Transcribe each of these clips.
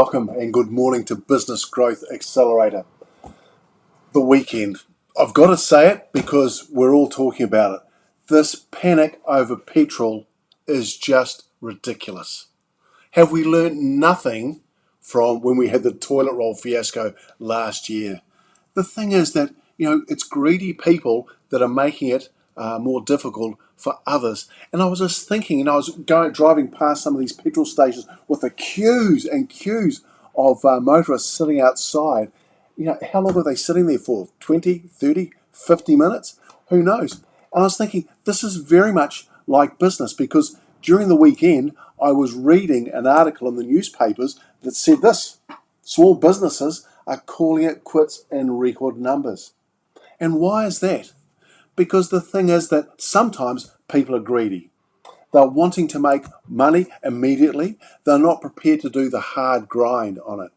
welcome and good morning to Business Growth Accelerator. The weekend. I've got to say it because we're all talking about it. This panic over petrol is just ridiculous. Have we learned nothing from when we had the toilet roll fiasco last year? The thing is that, it's greedy people that are making it more difficult for others. And I was just thinking, I was driving past some of these petrol stations with the queues and queues of motorists sitting outside. How long are they sitting there for? 20, 30, 50 minutes? Who knows? And I was thinking, this is very much like business, because during the weekend, I was reading an article in the newspapers that said this: small businesses are calling it quits in record numbers. And why is that? Because the thing is that sometimes people are greedy. They're wanting to make money immediately. They're not prepared to do the hard grind on it.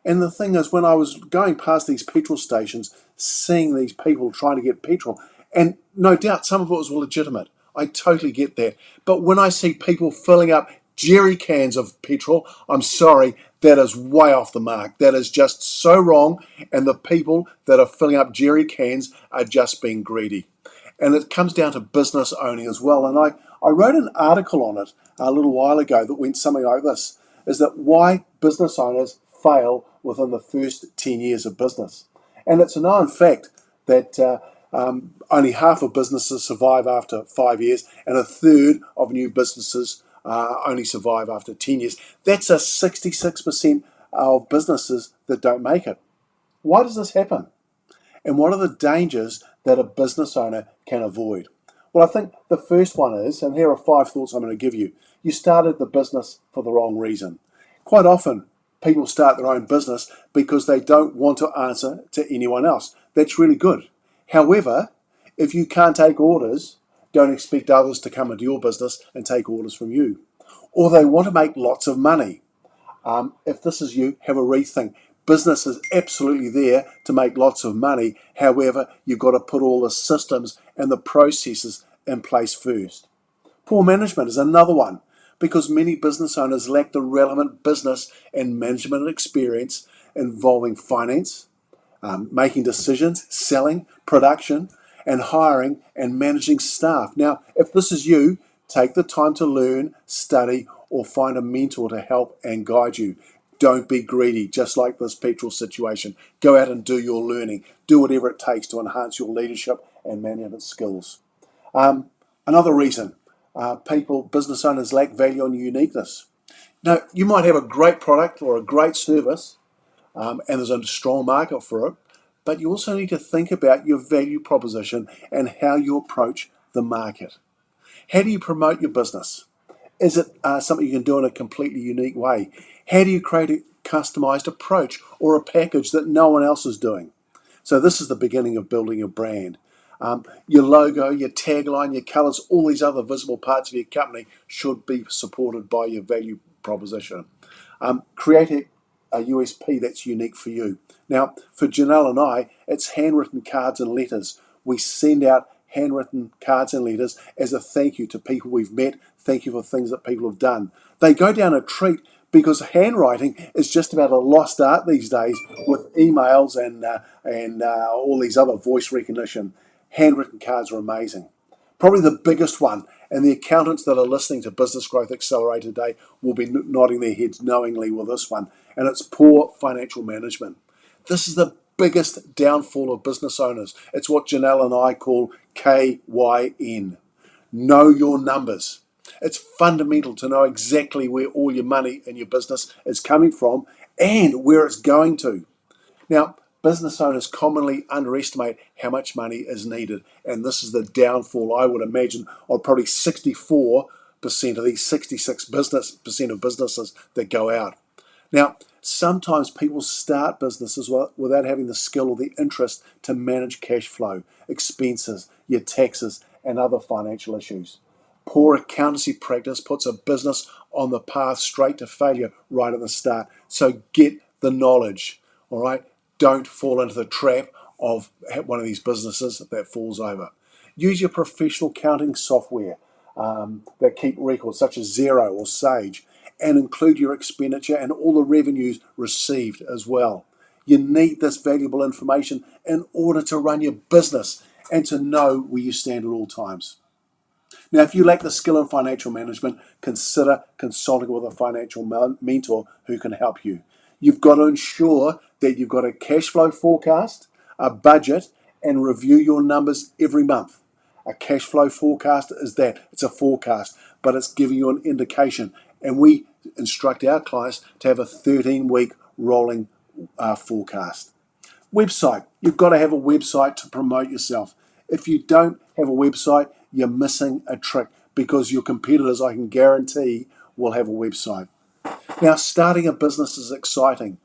And the thing is, when I was going past these petrol stations, seeing these people trying to get petrol, and no doubt some of it was legitimate. I totally get that. But when I see people filling up jerry cans of petrol, I'm sorry, that is way off the mark. That is just so wrong. And the people that are filling up jerry cans are just being greedy. And it comes down to business owning as well. And I wrote an article on it a little while ago that went something like this: is that why business owners fail within the first 10 years of business. And it's a known fact that only half of businesses survive after 5 years, and a third of new businesses only survive after 10 years. That's a 66% of businesses that don't make it. Why does this happen? And what are the dangers that a business owner can avoid? Well, I think the first one is, and here are 5 thoughts I'm going to give you: you started the business for the wrong reason. Quite often, people start their own business because they don't want to answer to anyone else. That's really good. However, if you can't take orders, don't expect others to come into your business and take orders from you. Or they want to make lots of money. If this is you, have a rethink. Business is absolutely there to make lots of money. However, you've got to put all the systems and the processes in place first. Poor management is another one, because many business owners lack the relevant business and management experience involving finance, making decisions, selling, production, and hiring and managing staff. Now, if this is you, take the time to learn, study, or find a mentor to help and guide you. Don't be greedy, just like this petrol situation. Go out and do your learning. Do whatever it takes to enhance your leadership and management skills. Another reason business owners lack value and uniqueness. Now, you might have a great product or a great service, and there's a strong market for it, but you also need to think about your value proposition and how you approach the market. How do you promote your business? Is it something you can do in a completely unique way? How do you create a customized approach or a package that no one else is doing? So this is the beginning of building your brand. Your logo, your tagline, your colors, all these other visible parts of your company should be supported by your value proposition. Create a USP that's unique for you. Now, for Janelle and I, it's handwritten cards and letters. We send out handwritten cards and letters as a thank you to people we've met, thank you for things that people have done. They go down a treat because handwriting is just about a lost art these days with emails and all these other voice recognition. Handwritten cards are amazing. Probably the biggest one, and the accountants that are listening to Business Growth Accelerator today will be nodding their heads knowingly with this one, and it's poor financial management. This is the biggest downfall of business owners. It's what Janelle and I call KYN. Know your numbers. It's fundamental to know exactly where all your money in your business is coming from and where it's going to. Now, business owners commonly underestimate how much money is needed, and this is the downfall, I would imagine, of probably 64% of these 66% of businesses that go out. Now, sometimes people start businesses without having the skill or the interest to manage cash flow, expenses, your taxes, and other financial issues. Poor accountancy practice puts a business on the path straight to failure right at the start. So get the knowledge, all right? Don't fall into the trap of one of these businesses that falls over. Use your professional accounting software that keep records, such as Xero or Sage. and include your expenditure and all the revenues received as well. You need this valuable information in order to run your business and to know where you stand at all times. Now, if you lack the skill in financial management, consider consulting with a financial mentor who can help you. You've got to ensure that you've got a cash flow forecast, a budget, and review your numbers every month. A cash flow forecast is that. It's a forecast, but it's giving you an indication. And we instruct our clients to have a 13-week rolling forecast. Website. You've got to have a website to promote yourself. If you don't have a website, you're missing a trick, because your competitors, I can guarantee, will have a website. Now, starting a business is exciting.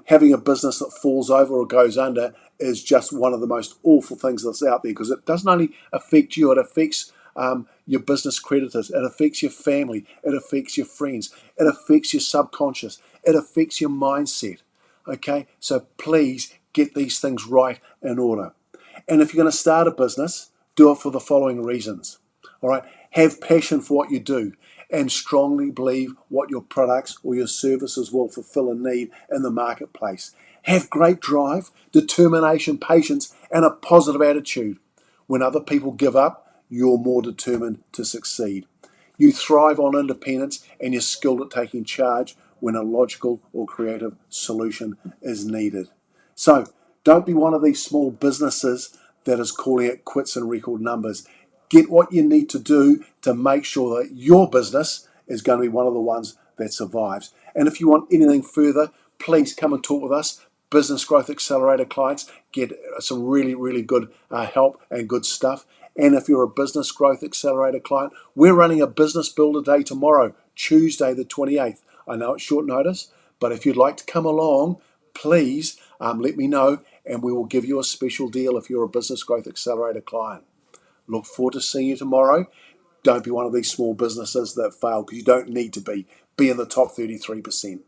Having a business that falls over or goes under is just one of the most awful things that's out there, because it doesn't only affect you, it affects your business creditors, it affects your family, it affects your friends, it affects your subconscious, it affects your mindset. Okay, so please get these things right in order. And if you're going to start a business, do it for the following reasons. All right, have passion for what you do and strongly believe what your products or your services will fulfill a need in the marketplace. Have great drive, determination, patience, and a positive attitude. When other people give up, you're more determined to succeed. You thrive on independence and you're skilled at taking charge when a logical or creative solution is needed. So don't be one of these small businesses that is calling it quits in record numbers. Get what you need to do to make sure that your business is going to be one of the ones that survives. And if you want anything further, please come and talk with us. Business Growth Accelerator clients get some really, really good help and good stuff. And if you're a Business Growth Accelerator client, we're running a Business Builder Day tomorrow, Tuesday the 28th. I know it's short notice, but if you'd like to come along, please let me know, and we will give you a special deal if you're a Business Growth Accelerator client. Look forward to seeing you tomorrow. Don't be one of these small businesses that fail, because you don't need to be. Be in the top 33%.